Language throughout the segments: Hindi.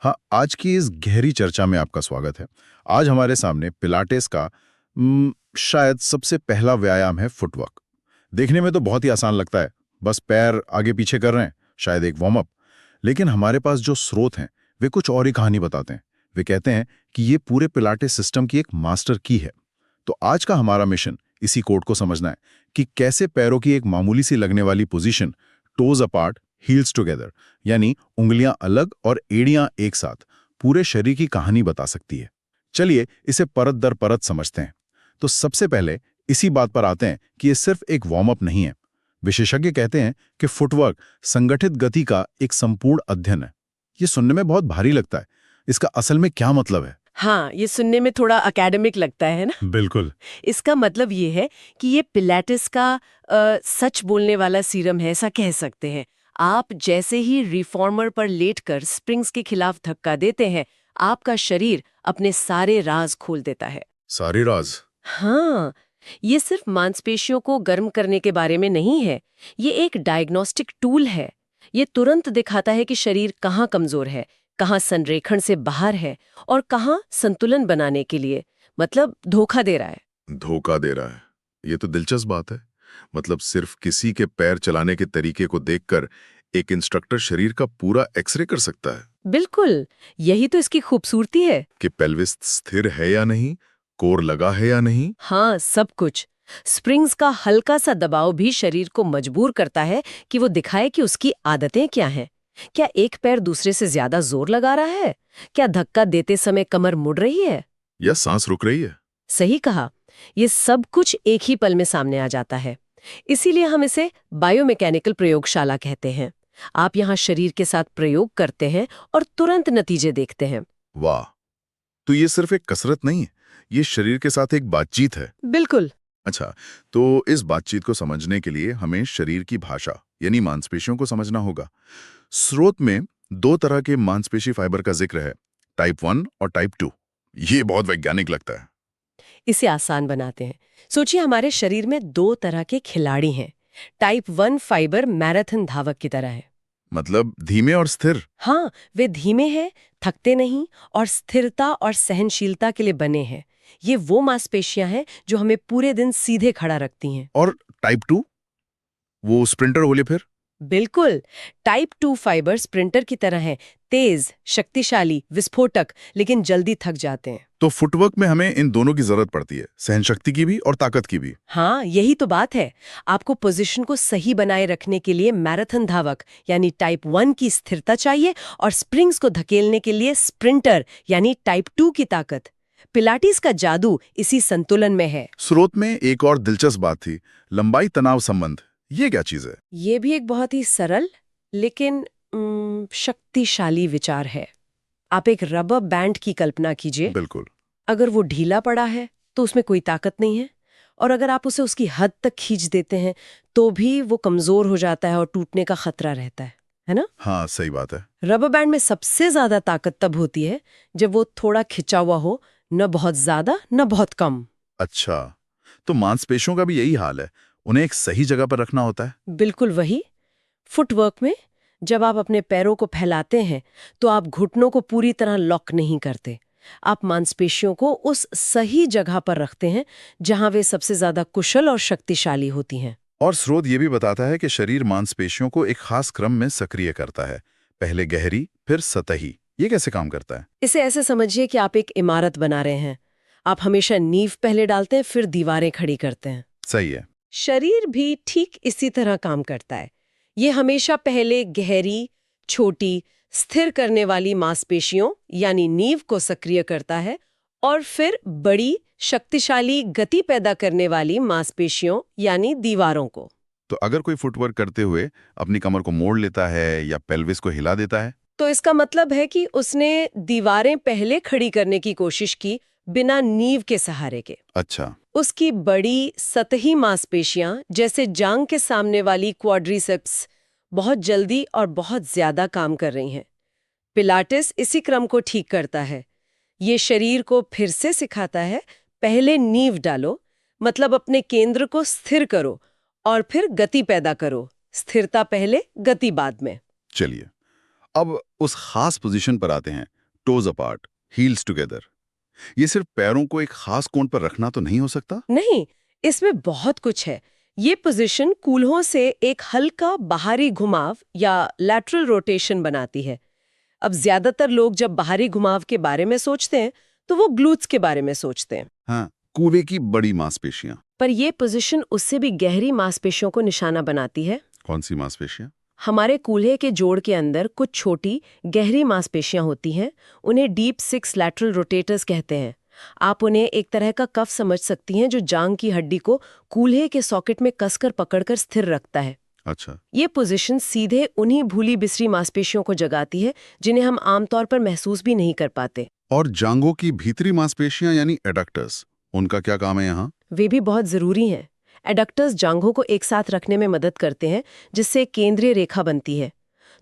हाँ, आज की इस गहरी चर्चा में आपका स्वागत है। आज हमारे सामने पिलाटेस का शायद सबसे पहला व्यायाम है फुटवर्क। देखने में तो बहुत ही आसान लगता है, बस पैर आगे पीछे कर रहे हैं, शायद एक वार्म अप। लेकिन हमारे पास जो स्रोत हैं, वे कुछ और ही कहानी बताते हैं। वे कहते हैं कि ये पूरे पिलाटेस सिस्टम की एक मास्टर की है। तो आज का हमारा मिशन इसी कोड को समझना है कि कैसे पैरों की एक मामूली सी लगने वाली position, toes apart heels together, यानी उंगलियां अलग और एड़ियां एक साथ, पूरे शरीर की कहानी बता सकती है। चलिए इसे परत दर परत समझते हैं। तो सबसे पहले इसी बात पर आते हैं कि ये सिर्फ एक वार्म अप नहीं है। विशेषज्ञ कहते हैं कि फुटवर्क संगठित गति का एक संपूर्ण अध्ययन है। ये सुनने में बहुत भारी लगता है। इसका असल में क्या मतलब है? हाँ, ये सुनने में थोड़ा एकेडमिक लगता है ना। बिल्कुल। इसका मतलब ये है कि ये पिलाटेस का सच बोलने वाला सीरम है, ऐसा कह सकते हैं। आप जैसे ही रिफॉर्मर पर लेटकर स्प्रिंग्स के खिलाफ धक्का देते हैं, आपका शरीर अपने सारे राज खोल देता है। सारे राज? हाँ, ये सिर्फ मांसपेशियों को गर्म करने के बारे में नहीं है। ये एक डायग्नोस्टिक टूल है। ये तुरंत दिखाता है कि शरीर कहाँ कमजोर है, कहाँ संरेखण से बाहर है और कहाँ संतुलन बनाने के लिए मतलब धोखा दे रहा है। धोखा दे रहा है। ये तो दिलचस्प बात है। मतलब सिर्फ किसी के पैर चलाने के तरीके को देखकर एक इंस्ट्रक्टर शरीर का पूरा एक्सरे कर सकता है बिल्कुल, यही तो इसकी खूबसूरती है। कि पेल्विस स्थिर है या नहीं, कोर लगा है या नहीं। हाँ, सब कुछ। स्प्रिंग्स का हल्का सा दबाव भी शरीर को मजबूर करता है कि वो दिखाए कि उसकी आदतें क्या हैं। क्या एक पैर दूसरे से ज्यादा जोर लगा रहा है? क्या धक्का देते समय कमर मुड़ रही है? या सांस रुक रही है। सही कहा। ये सब कुछ एक ही पल में सामने आ जाता है। इसीलिए हम इसे बायोमैकेनिकल प्रयोगशाला कहते हैं। आप यहाँ शरीर के साथ प्रयोग करते हैं और तुरंत नतीजे देखते हैं। वाह, तो ये सिर्फ एक कसरत नहीं है, ये शरीर के साथ एक बातचीत है। बिल्कुल। अच्छा, तो इस बातचीत को समझने के लिए हमें शरीर की भाषा यानी मांसपेशियों को समझना होगा। स्रोत में दो तरह के मांसपेशी फाइबर का जिक्र है, टाइप 1 और टाइप 2। ये बहुत वैज्ञानिक लगता है। इसे आसान बनाते हैं। सोचिए, हमारे शरीर में दो तरह के खिलाड़ी हैं। टाइप 1 फाइबर मैराथन धावक की तरह है। मतलब धीमे और स्थिर। हाँ, वे धीमे हैं, थकते नहीं और स्थिरता और सहनशीलता के लिए बने हैं। ये वो मांसपेशियां हैं जो हमें पूरे दिन सीधे खड़ा रखती हैं। और टाइप 2, वो स्प्रिंटर बोले फिर। बिल्कुल। टाइप 2 फाइबर स्प्रिंटर की तरह हैं, तेज, शक्तिशाली, विस्फोटक, लेकिन जल्दी थक जाते हैं। तो फुटवर्क में हमें इन दोनों की जरूरत पड़ती है, सहनशक्ति की भी और ताकत की भी। हाँ, यही तो बात है। आपको पोजीशन को सही बनाए रखने के लिए मैराथन धावक यानी टाइप 1 की स्थिरता चाहिए और स्प्रिंग्स को धकेलने के लिए स्प्रिंटर यानी टाइप 2 की ताकत। पिलाटीज का जादू इसी संतुलन में है। स्रोत में एक और दिलचस्प बात थी, लंबाई तनाव संबंध। ये क्या चीज है? ये भी एक बहुत ही सरल लेकिन शक्तिशाली विचार है। आप एक रबर बैंड की कल्पना कीजिए। बिल्कुल। अगर वो ढीला पड़ा है तो उसमें कोई ताकत नहीं है, और अगर आप उसे उसकी हद तक खींच देते हैं तो भी वो कमजोर हो जाता है और टूटने का खतरा रहता है ना? हाँ, सही बात है। रबर बैंड में सबसे ज्यादा ताकत तब होती है जब वो थोड़ा खिंचा हुआ हो, न बहुत ज्यादा न बहुत कम। अच्छा, तो मांसपेशियों का भी यही हाल है, उन्हें एक सही जगह पर रखना होता है। बिल्कुल वही। फुटवर्क में जब आप अपने पैरों को फैलाते हैं तो आप घुटनों को पूरी तरह लॉक नहीं करते। आप मांसपेशियों को उस सही जगह पर रखते हैं जहां वे सबसे ज्यादा कुशल और शक्तिशाली होती हैं। और स्रोत ये भी बताता है कि शरीर मांसपेशियों को एक खास क्रम में सक्रिय करता है, पहले गहरी फिर सतही। ये कैसे काम करता है? इसे ऐसे समझिए कि आप एक इमारत बना रहे हैं। आप हमेशा नींव पहले डालते हैं, फिर दीवारें खड़ी करते हैं। सही है। शरीर भी ठीक इसी तरह काम करता है। ये हमेशा पहले गहरी, छोटी, स्थिर करने वाली मांसपेशियों यानी नींव को सक्रिय करता है और फिर बड़ी, शक्तिशाली गति पैदा करने वाली मांसपेशियों यानी दीवारों को। तो अगर कोई फुटवर्क करते हुए अपनी कमर को मोड़ लेता है या पेल्विस को हिला देता है, तो इसका मतलब है कि उसने दीवारें पहले खड़ी करने की कोशिश की बिना नींव के सहारे के। अच्छा। उसकी बड़ी सतही मांसपेशियां जैसे जांग के सामने वाली क्वाड्रिसेप्स बहुत जल्दी और बहुत ज्यादा काम कर रही हैं। पिलाटेस इसी क्रम को ठीक करता है। ये शरीर को फिर से सिखाता है, पहले नींव डालो, मतलब अपने केंद्र को स्थिर करो और फिर गति पैदा करो। स्थिरता पहले, गति बाद में। चलिए, अब उस खास पोजीशन पर आते हैं, टोज अपार्ट, हील्स टुगेदर। ये सिर्फ पैरों को एक खास कोण पर रखना तो नहीं हो सकता? नहीं, इसमें बहुत कुछ है। ये पोजीशन कूल्हों से एक हल्का बाहरी घुमाव या लैटरल रोटेशन बनाती है। अब ज्यादातर लोग जब बाहरी घुमाव के बारे में सोचते हैं तो वो ग्लूट्स के बारे में सोचते हैं। हाँ, कूल्हे की बड़ी मांसपेशियां। पर ये पोजीशन उससे भी गहरी मांसपेशियों को निशाना बनाती है। कौन सी मांसपेशियां? हमारे कूल्हे के जोड़ के अंदर कुछ छोटी गहरी मांसपेशियां होती हैं। उन्हें डीप सिक्स लैटरल रोटेटर्स कहते हैं। आप उन्हें एक तरह का कफ समझ सकती हैं जो जांग की हड्डी को कूल्हे के सॉकेट में कसकर पकड़कर स्थिर रखता है। अच्छा। ये पोजीशन सीधे उन्हीं भूली बिसरी मांसपेशियों को जगाती है जिन्हें हम आमतौर पर महसूस भी नहीं कर पाते। और जांघों की भीतरी मांसपेशियां यानी एडक्टर्स, उनका क्या काम है यहाँ? वे भी बहुत जरूरी हैं। एडक्टर्स जांघों को एक साथ रखने में मदद करते हैं जिससे एक केंद्रीय रेखा बनती है।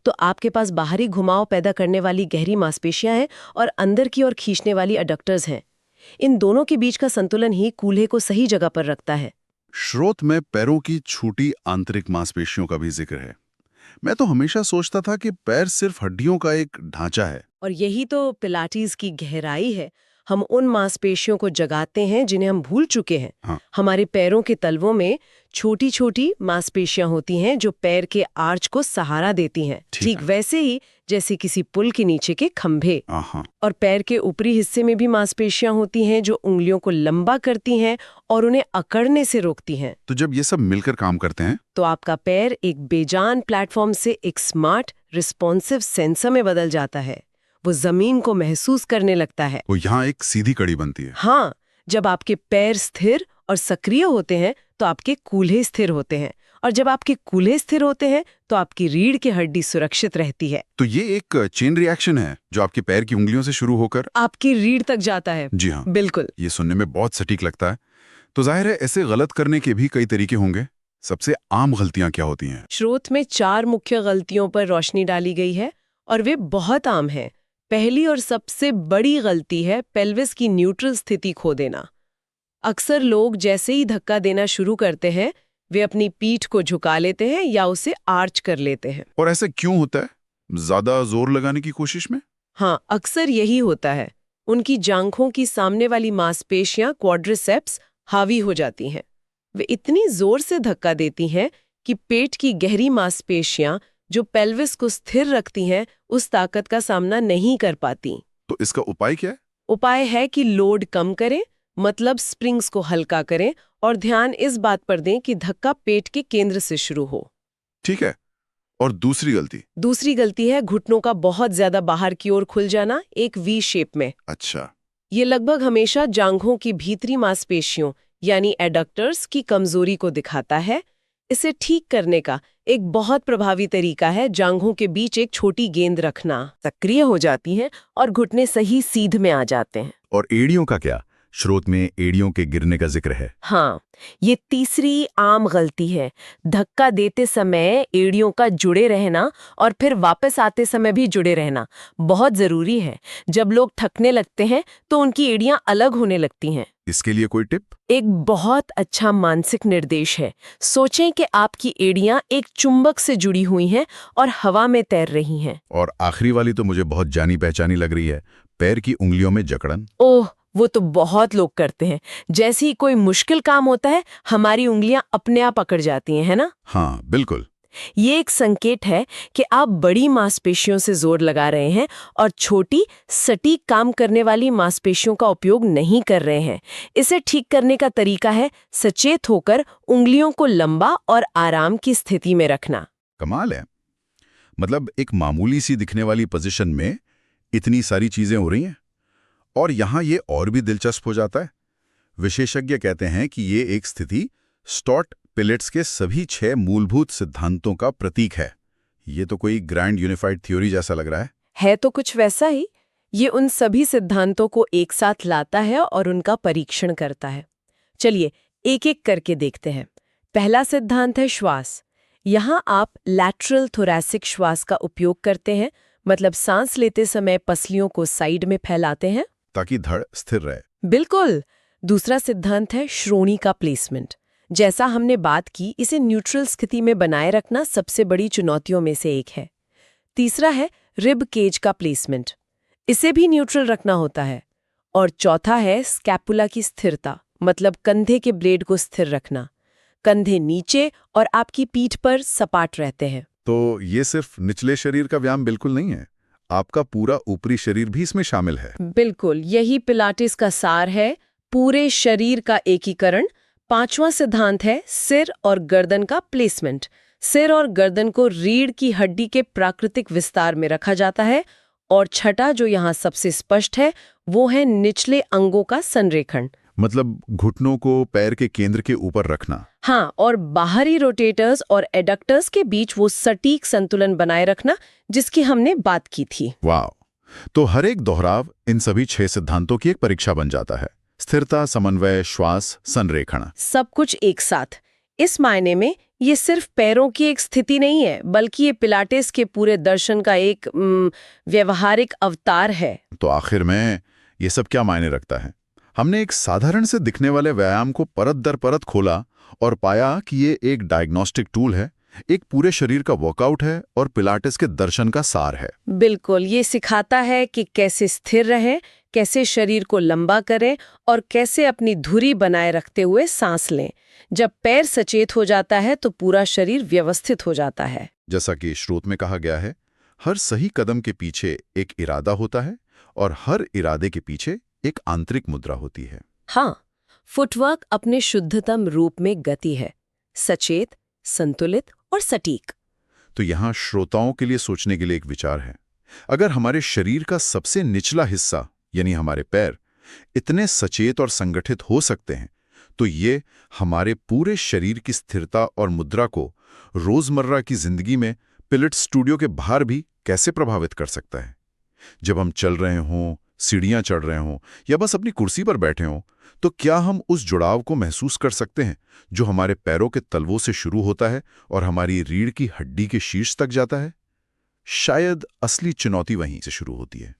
तो आपके पास बाहरी घुमाव पैदा करने वाली गहरी मांसपेशियां हैं और अंदर की ओर खींचने वाली एडक्टर्स हैं। इन दोनों के बीच का संतुलन ही कूल्हे को सही जगह पर रखता है। श्रोत में पैरों की छोटी आंतरिक मांसपेशियों का भी जिक्र है। मैं तो हमेशा सोचता था कि पैर सिर्फ हड्डियों का एक ढांचा है। और यही तो पिलाटीज की गहराई है। हम उन मांसपेशियों को जगाते हैं जिन्हें हम भूल चुके हैं। हाँ। हमारे पैरों के तलवों में छोटी छोटी मांसपेशियां होती हैं जो पैर के आर्च को सहारा देती हैं। ठीक वैसे ही जैसे किसी पुल के नीचे के खंभे। और पैर के ऊपरी हिस्से में भी मांसपेशियां होती हैं जो उंगलियों को लंबा करती हैं और उन्हें अकड़ने से रोकती हैं। तो जब ये सब मिलकर काम करते हैं तो आपका पैर एक बेजान प्लेटफॉर्म से एक स्मार्ट रिस्पॉन्सिव सेंसर में बदल जाता है। वो जमीन को महसूस करने लगता है। वो यहाँ एक सीधी कड़ी बनती है। हाँ, जब आपके पैर स्थिर और सक्रिय होते हैं तो आपके कूल्हे स्थिर होते हैं, और जब आपके कूल्हे स्थिर होते हैं तो आपकी रीढ़ की हड्डी सुरक्षित रहती है। तो ये एक चेन रिएक्शन है जो आपके पैर की उंगलियों से शुरू होकर आपकी रीढ़ तक जाता है। जी हाँ, बिल्कुल। ये सुनने में बहुत सटीक लगता है। तो जाहिर है ऐसे गलत करने के भी कई तरीके होंगे। सबसे आम गलतियां क्या होती हैं? स्रोत में 4 मुख्य गलतियों पर रोशनी डाली गई है और वे बहुत आम हैं। पहली और सबसे बड़ी गलती है पेल्विस की न्यूट्रल स्थिति खो देना। अक्सर लोग जैसे ही धक्का देना शुरू करते हैं वे अपनी पीठ को झुका लेते हैं या उसे आर्च कर लेते हैं। और ऐसे क्यों होता है? ज्यादा जोर लगाने की कोशिश में? हाँ, अक्सर यही होता है। उनकी जांघों की सामने वाली मांसपेशियां क्वाड्रिसेप्स हावी हो जाती हैं। वे इतनी जोर से धक्का देती हैं कि पेट की गहरी मांसपेशियां जो पेल्विस को स्थिर रखती हैं उस ताकत का सामना नहीं कर पाती। तो इसका उपाय क्या है? उपाय है कि लोड कम करें, मतलब स्प्रिंग्स को हल्का करें और ध्यान इस बात पर दें कि धक्का पेट के केंद्र से शुरू हो। ठीक है। और दूसरी गलती? दूसरी गलती है घुटनों का बहुत ज्यादा बाहर की ओर खुल जाना, एक वी शेप में। अच्छा। ये लगभग हमेशा जांघों की भीतरी मांसपेशियों यानी एडक्टर्स की कमजोरी को दिखाता है। इसे ठीक करने का एक बहुत प्रभावी तरीका है जांघों के बीच एक छोटी गेंद रखना। सक्रिय हो जाती हैं और घुटने सही सीध में आ जाते हैं। और एड़ियों का क्या? स्रोत में एड़ियों के गिरने का जिक्र है। हाँ, ये तीसरी आम गलती है। धक्का देते समय एड़ियों का जुड़े रहना और फिर वापस आते समय भी जुड़े रहना बहुत जरूरी है। जब लोग थकने लगते हैं तो उनकी एड़ियां अलग होने लगती हैं। इसके लिए कोई टिप? एक बहुत अच्छा मानसिक निर्देश है। सोचें कि आपकी एड़ियां एक चुंबक से जुड़ी हुई हैं और हवा में तैर रही हैं। और आखिरी वाली तो मुझे बहुत जानी पहचानी लग रही है, पैर की उंगलियों में जकड़न। ओह, वो तो बहुत लोग करते हैं। जैसे ही कोई मुश्किल काम होता है हमारी उंगलियां अपने आप अकड़ जाती हैं, है ना? हाँ, बिल्कुल। ये एक संकेत है कि आप बड़ी मांसपेशियों से जोर लगा रहे हैं और छोटी सटीक काम करने वाली मांसपेशियों का उपयोग नहीं कर रहे हैं। इसे ठीक करने का तरीका है सचेत होकर उंगलियों को लंबा और आराम की स्थिति में रखना। कमाल है। मतलब एक मामूली सी दिखने वाली पोजीशन में इतनी सारी चीजें हो रही हैं। और यहाँ ये और भी दिलचस्प हो जाता है। विशेषज्ञ कहते हैं कि ये एक स्थिति स्टॉट पिलेट्स के सभी 6 मूलभूत सिद्धांतों का प्रतीक है। ये तो कोई ग्रैंड यूनिफाइड थ्योरी जैसा लग रहा है तो कुछ वैसा ही। ये उन सभी सिद्धांतों को एक साथ लाता है और उनका परीक्षण करता है। चलिए एक एक करके देखते हैं। पहला सिद्धांत है श्वास। यहाँ आप लैटरल थोरैसिक श्वास का उपयोग करते हैं, मतलब सांस लेते समय पसलियों को साइड में फैलाते हैं ताकि धड़ स्थिर रहे। बिल्कुल। दूसरा सिद्धांत है श्रोणि का प्लेसमेंट। जैसा हमने बात की, इसे न्यूट्रल स्थिति में बनाए रखना सबसे बड़ी चुनौतियों में से एक है। तीसरा है रिब केज का प्लेसमेंट, इसे भी न्यूट्रल रखना होता है। और चौथा है स्कैपुला की स्थिरता, मतलब कंधे के ब्लेड को स्थिर रखना। कंधे नीचे और आपकी पीठ पर सपाट रहते हैं। तो ये सिर्फ निचले शरीर का व्यायाम बिल्कुल नहीं है, आपका पूरा ऊपरी शरीर भी इसमें शामिल है। बिल्कुल, यही पिलाटेस का सार है, पूरे शरीर का एकीकरण। पांचवा सिद्धांत है सिर और गर्दन का प्लेसमेंट। सिर और गर्दन को रीढ़ की हड्डी के प्राकृतिक विस्तार में रखा जाता है। और छठा, जो यहाँ सबसे स्पष्ट है, वो है निचले अंगों का संरेखण। मतलब घुटनों को पैर के केंद्र के ऊपर रखना। हाँ, और बाहरी रोटेटर्स और एडक्टर्स के बीच वो सटीक संतुलन बनाए रखना जिसकी हमने बात की थी। वाह! तो हर एक दोहराव इन सभी 6 सिद्धांतों की एक परीक्षा बन जाता है। स्थिरता, समन्वय, श्वास, संरेखण, सब कुछ एक साथ। इस मायने में ये सिर्फ पैरों की एक स्थिति नहीं है, बल्कि ये पिलाटेस के पूरे दर्शन का एक व्यवहारिक अवतार है। तो आखिर में ये सब क्या मायने रखता है? हमने एक साधारण से दिखने वाले व्यायाम को परत दर परत खोला और पाया कि ये एक डायग्नोस्टिक टूल है, एक पूरे शरीर का वर्कआउट है और पिलाटेस के दर्शन का सार है। बिल्कुल, ये सिखाता है कि कैसे स्थिर रहें, कैसे शरीर को लंबा करें और कैसे अपनी धुरी बनाए रखते हुए सांस लें। जब पैर सचेत हो जाता है तो पूरा शरीर व्यवस्थित हो जाता है। जैसा कि श्रोत में कहा गया है, हर सही कदम के पीछे एक इरादा होता है और हर इरादे के पीछे एक आंतरिक मुद्रा होती है। हाँ, फुटवर्क अपने शुद्धतम रूप में गति है, सचेत, संतुलित और सटीक। तो यहाँ श्रोताओं के लिए सोचने के लिए एक विचार है। अगर हमारे शरीर का सबसे निचला हिस्सा यानी हमारे पैर इतने सचेत और संगठित हो सकते हैं, तो ये हमारे पूरे शरीर की स्थिरता और मुद्रा को रोजमर्रा की जिंदगी में पिलेट स्टूडियो के बाहर भी कैसे प्रभावित कर सकता है। जब हम चल रहे हों, सीढ़ियां चढ़ रहे हों या बस अपनी कुर्सी पर बैठे हों, तो क्या हम उस जुड़ाव को महसूस कर सकते हैं जो हमारे पैरों के तलवों से शुरू होता है और हमारी रीढ़ की हड्डी के शीर्ष तक जाता है? शायद असली चुनौती वहीं से शुरू होती है।